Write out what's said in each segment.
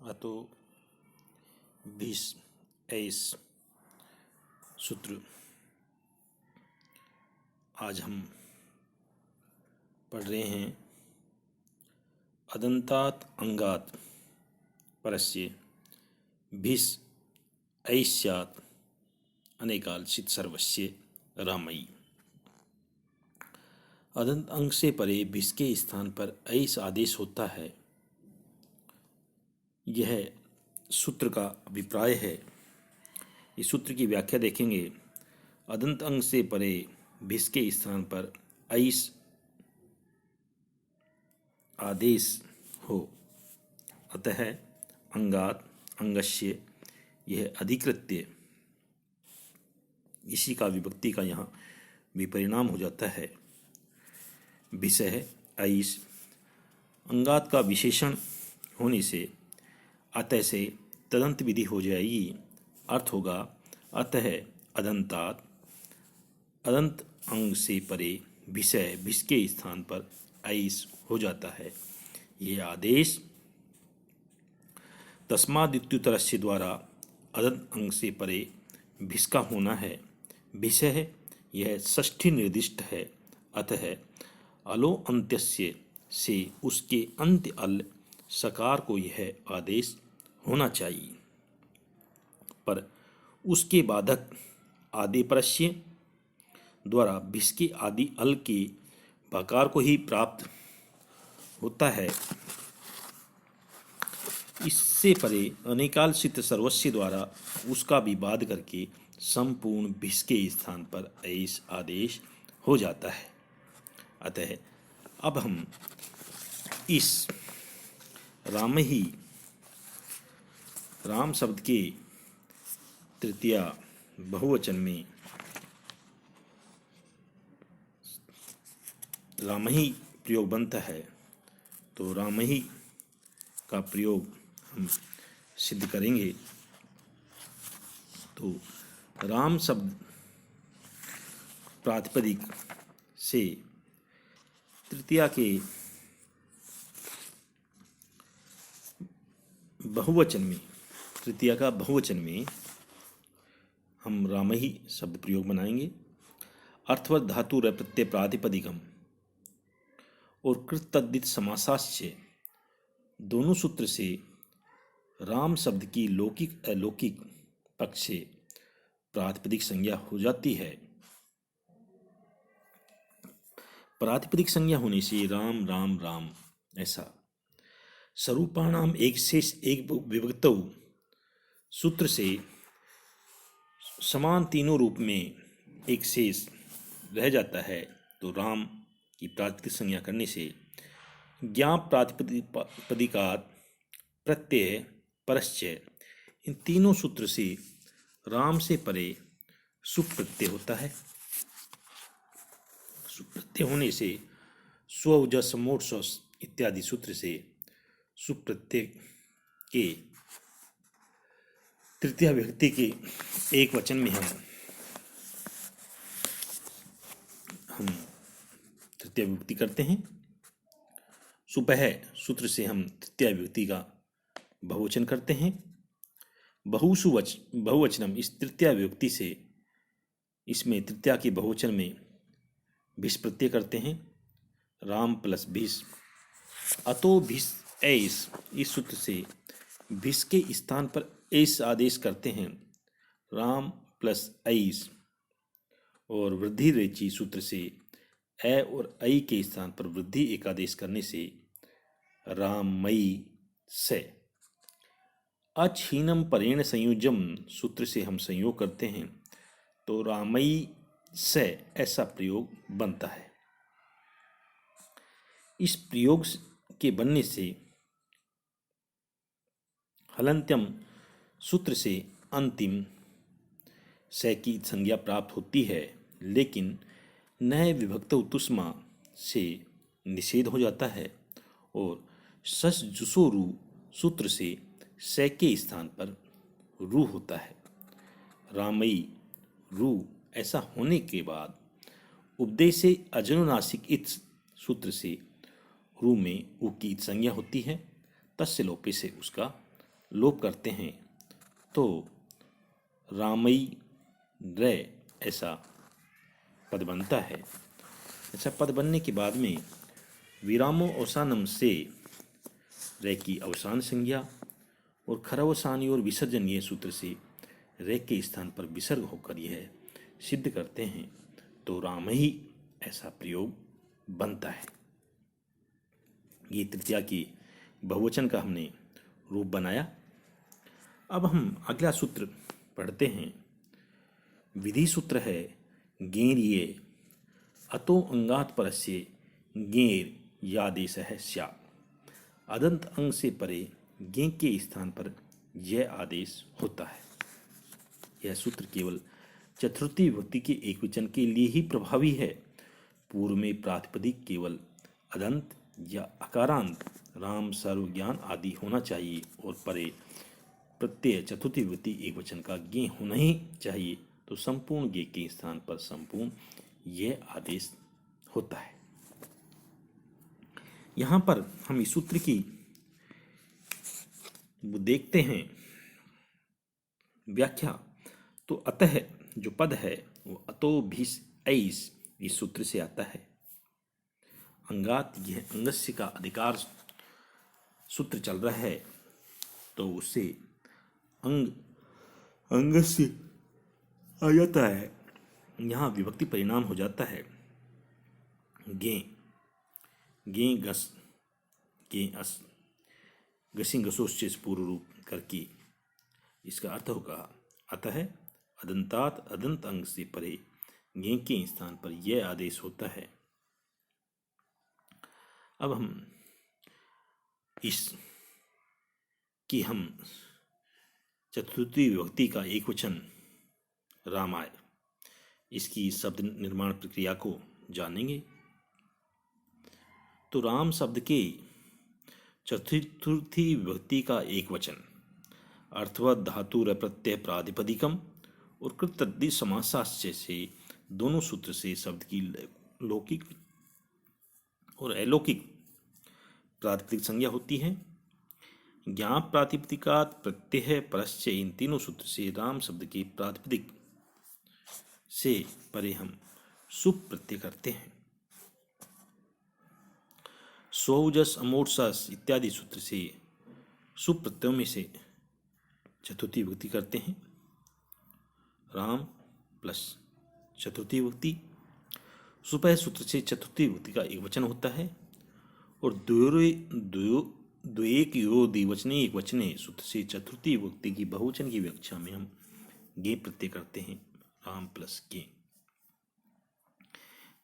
अतो भीष ऐस सूत्र आज हम पढ़ रहे हैं। अदंतात अंगात परस्य भीष ऐस्यात् अनेकालचित सर्वस्य रामयी। अदंत अंग से परे भीष के स्थान पर ऐस आदेश होता है। यह सूत्र का अभिप्राय है। इस सूत्र की व्याख्या देखेंगे। अदंत अंग से परे भीष के स्थान पर ऐस आदेश हो, अतः अंगात अंगस्य यह अधिकृत्य, इसी का विभक्ति का यहाँ विपरिणाम हो जाता है। विषय ऐस अंगात का विशेषण होने से अतः से तदंत विधि हो जाएगी। अर्थ होगा अतः अदंतात, अदंत अंग से परे विषय भीष के स्थान पर ऐस हो जाता है। यह आदेश तस्मादित्युत्तरस्य द्वारा अदंत अंग से परे भीष का होना है। विषय यह षष्ठी निर्दिष्ट है, अतः अलो अंत्यस्य से उसके अंत्य अल सकार को यह आदेश होना चाहिए, पर उसके बाधक आदिपरस्य द्वारा भीष के आदि अल के बकार को ही प्राप्त होता है। इससे परे अनेकालचित सर्वस्य द्वारा उसका विवाद करके संपूर्ण भीष के स्थान पर ऐस आदेश हो जाता है। अतः अब हम इस रामही, राम शब्द के तृतीया बहुवचन में रामही प्रयोग बनता है, तो रामही का प्रयोग हम सिद्ध करेंगे। तो राम शब्द प्रातिपदिक से तृतीया के बहुवचन में, तृतीया का बहुवचन में हम रामही शब्द प्रयोग बनाएंगे। अर्थवत धातु प्रत्यय प्रातिपदिकम और कृत तद्धित समासाश्च दोनों सूत्र से राम शब्द की लौकिक अलौकिक पक्ष से प्रातिपदिक संज्ञा हो जाती है। प्रातिपदिक संज्ञा होने से राम राम राम ऐसा स्वरूपाणाम एक शेष एक विभक्तौ सूत्र से समान तीनों रूप में एक शेष रह जाता है। तो राम की प्रातिपदिक संज्ञा करने से ज्ञाप प्रातिपदिकात प्रत्यय परश्चय, इन तीनों सूत्र से राम से परे सुप प्रत्यय होता है। सुप प्रत्यय होने से स्व जस मोट स्वस इत्यादि सूत्र से सुप प्रत्यय के तृतीय विभक्ति के एक वचन में हम तृतीय विभक्ति करते हैं। सुपह सूत्र से हम तृतीय विभक्ति का बहुवचन करते हैं। बहुसु बहुवचनम, इस तृतीय विभक्ति से इसमें तृतीया के बहुवचन में भीष प्रत्यय करते हैं। राम प्लस भीष, अतो भीष ऐस, इस सूत्र से भीष के स्थान पर ऐस आदेश करते हैं। राम प्लस ऐस और वृद्धि रेची सूत्र से ए और ऐ के स्थान पर वृद्धि एक आदेश करने से रामयी से। अछीनम परेण संयोजम सूत्र से हम संयोग करते हैं, तो रामयी से ऐसा प्रयोग बनता है। इस प्रयोग के बनने से हलंत्यम सूत्र से अंतिम से की संज्ञा प्राप्त होती है, लेकिन नए विभक्त तुष्मा से निषेध हो जाता है और सस जुसो रू सूत्र से से के स्थान पर रू होता है। रामयी रू ऐसा होने के बाद उपदेशे अजनुनासिक इत सूत्र से रू में उ की संज्ञा होती है, तस्य लोपे से उसका लोप करते हैं तो रामई रे ऐसा पद बनता है। ऐसा पद बनने के बाद में विरामो अवसानम से रे की अवसान संज्ञा और खरवसानी और विसर्जन ये सूत्र से रे के स्थान पर विसर्ग होकर यह सिद्ध करते हैं तो राम ही ऐसा प्रयोग बनता है। ये तृतीया की बहुवचन का हमने रूप बनाया। अब हम अगला सूत्र पढ़ते हैं। विधि सूत्र है गेर ये अतो अंगात परस्य गेर यादेश है स्या। अदंत अंग से परे गे के स्थान पर यह आदेश होता है। यह सूत्र केवल चतुर्थी विभक्ति के एकवचन के लिए ही प्रभावी है। पूर्व में प्रातिपदिक केवल अदंत या अकारांत राम सर्वज्ञान आदि होना चाहिए और परे प्रत्यय चतुर्थी विभक्ति एकवचन का गे होना ही चाहिए, तो संपूर्ण गे के स्थान पर संपूर्ण यह आदेश होता है। यहाँ पर हम इस सूत्र की देखते हैं व्याख्या। तो अतः जो पद है वो अतो भीस ऐस इस सूत्र से आता है। अंगात यह अंगस्य का अधिकार सूत्र चल रहा है तो उससे अंगस्य आ जाता है। यहाँ विभक्ति परिणाम हो जाता है गे गे गस गे अस गसी गसोश्चेस पूर्व रूप करके इसका अर्थ होगा अतः अदंतात अदंत अंग से परे गे के स्थान पर यह आदेश होता है। अब हम चतुर्थी विभक्ति का एकवचन रामाय इसकी शब्द निर्माण प्रक्रिया को जानेंगे। तो राम शब्द के चतुर्थी विभक्ति का एकवचन अर्थवत धातु प्रत्यय प्रातिपदिकम और कृतद्दि समासाश्चय से दोनों सूत्र से शब्द की लौकिक और अलौकिक प्रातिपदिक संज्ञा होती है। ज्ञाप प्रातिपदिकात प्रत्यय परश्च इन तीनों सूत्र से राम शब्द के प्रातिपदिक से परे हम सुप प्रत्यय करते हैं। स्वजस अमोर्सस इत्यादि सूत्र से सुप प्रत्ययों में से चतुर्थी विभक्ति करते हैं। राम प्लस चतुर्थी विभक्ति। सुपह सूत्र से चतुर्थी विभक्ति का एक वचन होता है और द्वेक यो द्विवचने एक वचने सूत्र से चतुर्थी विभक्ति की बहुवचन की व्याख्या में हम गे प्रत्यय करते हैं। राम प्लस गे।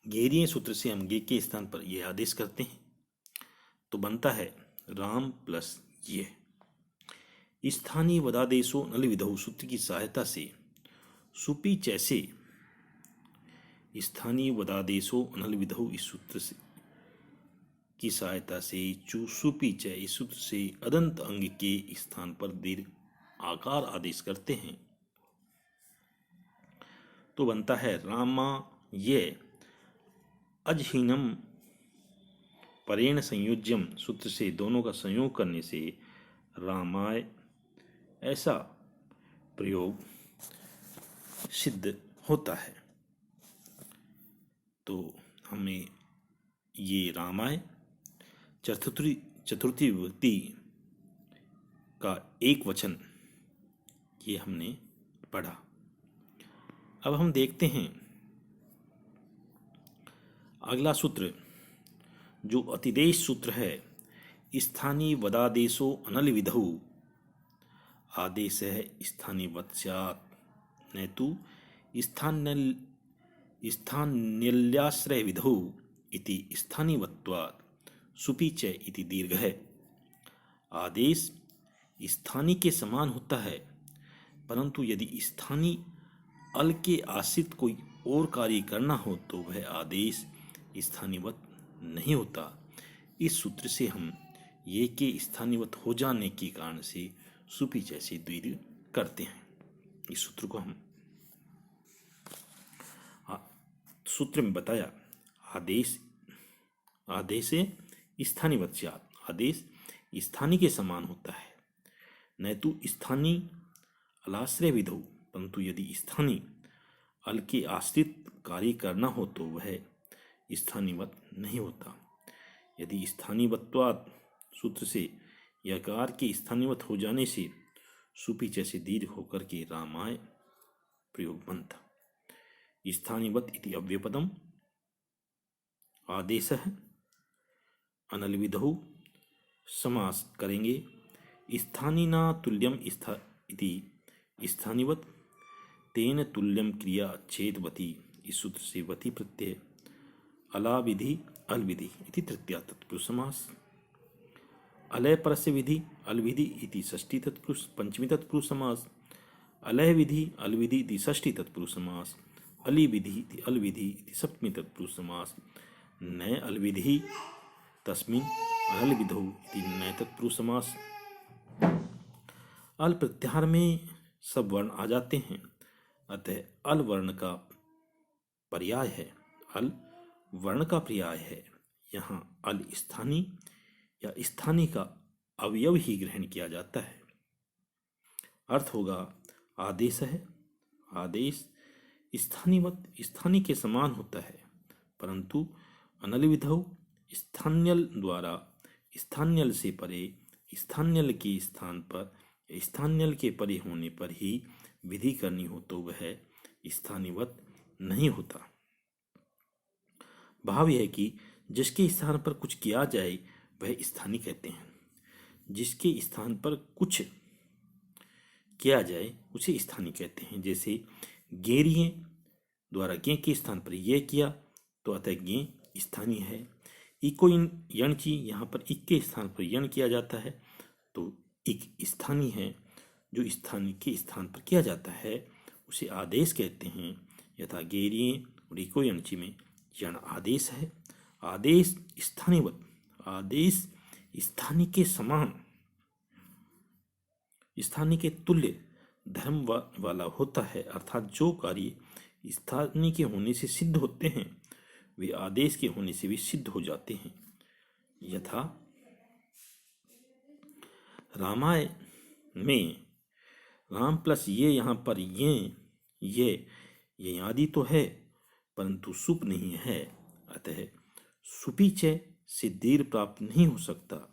गेरिये सूत्र से हम गे के स्थान पर यह आदेश करते हैं तो बनता है राम प्लस ये। स्थानीय वदादेशो नल विधौ सूत्र की सहायता से सुपी जैसे स्थानीय वदादेशो अनल विधौ इस सूत्र से की सहायता से सुपी च इस सूत्र से अदंत अंग के स्थान पर दीर्घ आकार आदेश करते हैं तो बनता है रामा ये। अजहीनम परेण संयोज्यम सूत्र से दोनों का संयोग करने से रामाय ऐसा प्रयोग सिद्ध होता है। तो हमें ये रामाय चतुर्थी विभक्ति का एक वचन ये हमने पढ़ा। अब हम देखते हैं अगला सूत्र जो अतिदेश सूत्र है। स्थानीय वदादेशो अनल विधौ आदेश है स्थानीय वत्स्यात् न तु स्थान्यल्याश्रय विधौ इति स्थानीयवत्वात् सुपी च इति दीर्घ है। आदेश स्थानीय के समान होता है परंतु यदि स्थानीय अल के आश्रित कोई और कार्य करना हो तो वह आदेश स्थानीयवत नहीं होता। इस सूत्र से हम ये के स्थानीयवत हो जाने के कारण से सुपी जैसे द्विध करते हैं। इस सूत्र को हम सूत्र में बताया आदेश स्थानीयवत आदेश स्थानीय के समान होता है न तो स्थानीय अलाश्रय विधौ, परंतु यदि स्थानीय अल के आश्रित कार्य करना हो तो वह स्थानीयवत नहीं होता। यदि स्थानीयवत्वात् सूत्र से यकार के स्थानीयवत हो जाने से सुपी जैसे दीर्घ होकर के रामाय प्रयोग बनता। स्थानीयवत इति अव्यपदम आदेशः अनल विधौ समास करेंगे। स्थानीना तुल्यम इति स्थानीयवत तेन तुल्यम क्रिया चेतवती, इस सूत्र से वती प्रत्यय अला विधि अल विधि इति तृतीया तत्पुरुष समास। अलय परस्य विधि अल विधि इति षष्ठी तत्पुरुष पंचमी तत्पुरुष समास। अलय विधि अल विधि इति षष्ठी तत्पुरुष समास। अली विधि इति अल विधि इति सप्तमी तत्पुरुष समास। नय अल विधि तस्मिन् अनल विधौ इति नय तत्पुरुष समास। अल प्रत्याहार में सब वर्ण आ जाते हैं, अतः अल वर्ण का पर्याय है। अल वर्ण का पर्याय है। यहाँ अल स्थानीय या स्थानीय का अवयव ही ग्रहण किया जाता है। अर्थ होगा आदेश है। आदेश स्थानीयवत स्थानीय के समान होता है, परंतु अनल विधौ स्थान्यल द्वारा स्थान्यल से परे स्थान्यल के स्थान पर स्थान्यल के परे होने पर ही विधि करनी हो तो वह स्थानीयवत नहीं होता। भाव यह है कि जिसके स्थान पर कुछ किया जाए वह स्थानीय कहते हैं। जिसके स्थान पर कुछ किया जाए उसे स्थानीय कहते हैं। जैसे गेरिये द्वारा गे के स्थान पर यह किया तो अतः गे स्थानीय है। इको यणची यहाँ पर इक के स्थान पर यण किया जाता है तो इक स्थानीय है। जो स्थानीय के स्थान पर किया जाता है उसे आदेश कहते हैं। यथा गेरिये और इको यणची में यण आदेश है। आदेश स्थानीयवत, आदेश स्थानीय के समान, स्थानीय के तुल्य धर्म वाला होता है। अर्थात जो कार्य स्थानीय के होने से सिद्ध होते हैं वे आदेश के होने से भी सिद्ध हो जाते हैं। यथा रामाय में राम प्लस ये यहाँ पर ये आदि तो है परंतु सुप नहीं है, अतः सुपीचय से दीर्घ प्राप्त नहीं हो सकता।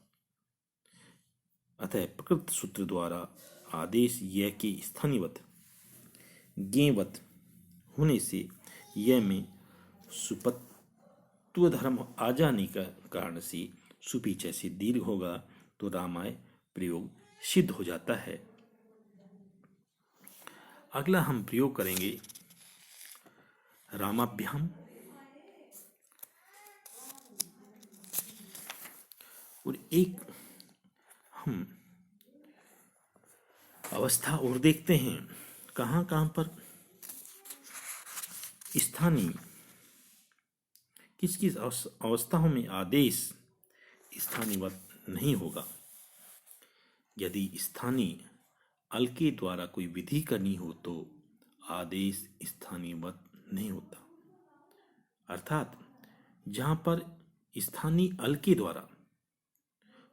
अतः प्रकृत सूत्र द्वारा आदेश यह के स्थानीयवत गेवत होने से यह में सुपत्व धर्म आ जाने का कारण से सुपीचय से दीर्घ होगा तो रामाय प्रयोग सिद्ध हो जाता है। अगला हम प्रयोग करेंगे रामाभ्याम। और एक हम अवस्था और देखते हैं कहाँ पर स्थानीय किस किस अवस्थाओं में आदेश स्थानीयवत नहीं होगा। यदि स्थानीय अल के द्वारा कोई विधि करनी हो तो आदेश स्थानीयवत नहीं होता। अर्थात जहाँ पर स्थानीय अल के द्वारा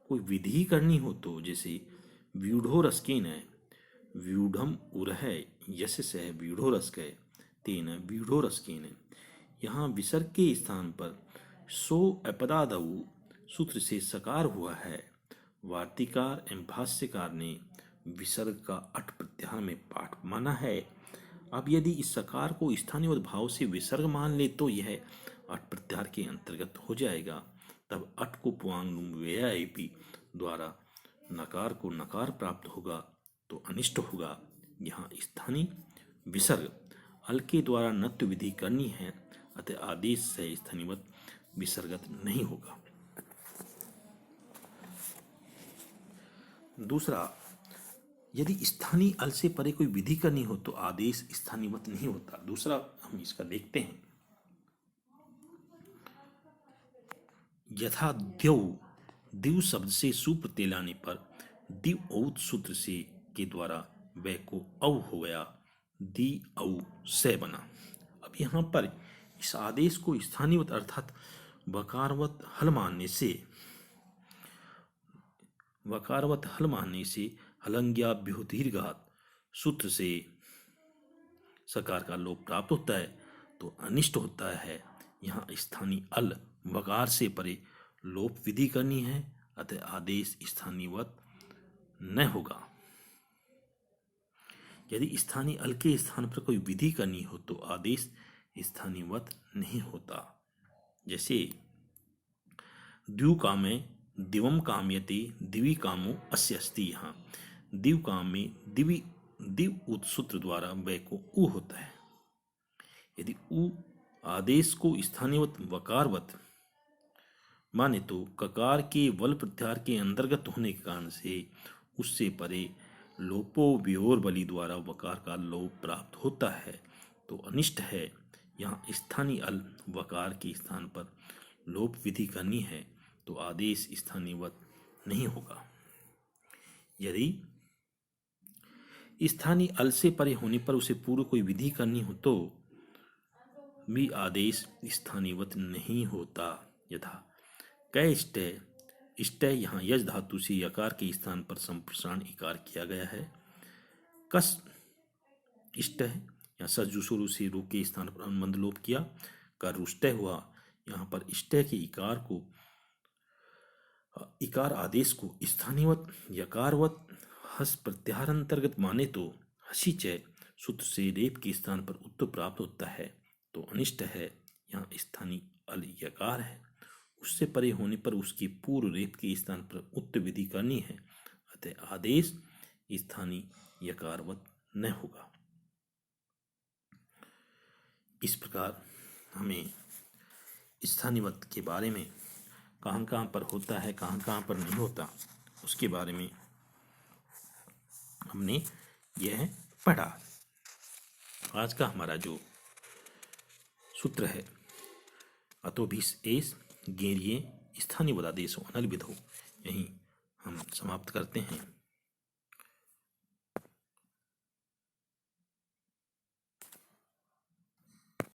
कोई विधि करनी हो तो जैसे व्यूढ़ो रसकेन है व्यूढ़म उरह यशस है व्यूढ़ो रसक तेन व्यूढ़ो रसकेन है। यहाँ विसर्ग के स्थान पर सो अपदादऊ सूत्र से सकार हुआ है। वार्तिकार एवं भाष्यकार ने विसर्ग का अट प्रत्याहार में पाठ माना है। अब यदि इस सकार को स्थानीय भाव से विसर्ग मान ले तो यह अट प्रत्याहार के अंतर्गत हो जाएगा। तब अट को पुआंग व्ययपी द्वारा नकार को नकार प्राप्त होगा तो अनिष्ट होगा। यहाँ स्थानीय विसर्ग अल के द्वारा नत्व विधि करनी है, अतः आदेश से स्थानीयवत विसर्गत नहीं होगा। दूसरा, यदि स्थानीय अल से परे कोई विधि करनी हो तो आदेश स्थानीयवत नहीं होता। दूसरा हम इसका देखते हैं। यथा द्यौ, दिव शब्द से सुप्रत्यय लाने पर दिव औत सूत्र से के द्वारा वह को औ हो गया, दी औ से बना। अब यहाँ पर इस आदेश को स्थानीयवत अर्थात वकारवत हल मानने से वकारवत हल मानने से हलंग्याभ्यो दीर्घात सूत्र से सकार का लोप प्राप्त होता है तो अनिष्ट होता है। यहाँ स्थानीय अल वकार से परे लोप विधि करनी है, अतः आदेश स्थानीयवत न होगा। यदि स्थानीय अल के स्थान पर कोई विधि करनी हो तो आदेश स्थानीयवत नहीं होता। जैसे द्विकामे दिवम कामयते दिवी कामो अस्य अस्ति। यहाँ दिव काम में दिव उत सूत्र द्वारा वय को उ होता है। यदि उ आदेश को स्थानीयवत वकारवत माने तो ककार के वल प्रत्याहार के अंतर्गत होने के कारण से उससे परे लोपो व्योर बलि द्वारा वकार का लोप प्राप्त होता है तो अनिष्ट है। यहाँ स्थानीय अल वकार के स्थान पर लोप विधि करनी है तो आदेश स्थानीयवत नहीं होगा। यदि स्थानीय अल से परे होने पर उसे पूर्व कोई विधि करनी हो तो भी आदेश स्थानीयवत नहीं होता। यथा कै इष्टय यहाँ यज धातु से यकार के स्थान पर संप्रसारण इकार किया गया है। कस इष्टय यहाँ सज्जु शुरू से रू के स्थान पर अनुबंध लोप किया। कर रुष्टय हुआ, यहाँ पर इष्टय के इकार आदेश को स्थानीयवत यकारवत हस प्रत्याहार अंतर्गत माने तो हसी चय सूत्र से रेप के स्थान पर उत्तर प्राप्त होता है तो अनिष्ट है। यहाँ स्थानीय अल यकार है, उससे परे होने पर उसके पूर्व रेप के स्थान पर उत्तर विधि करनी है, अतः आदेश स्थानीय यकारवत न होगा। इस प्रकार हमें स्थानीयवत के बारे में कहाँ कहाँ पर होता है, कहाँ कहाँ पर नहीं होता, उसके बारे में हमने यह पढ़ा। आज का हमारा जो सूत्र है अतोभिस एस गेरिये स्थानीय वदादेशो अनलविधो, यहीं हम समाप्त करते हैं।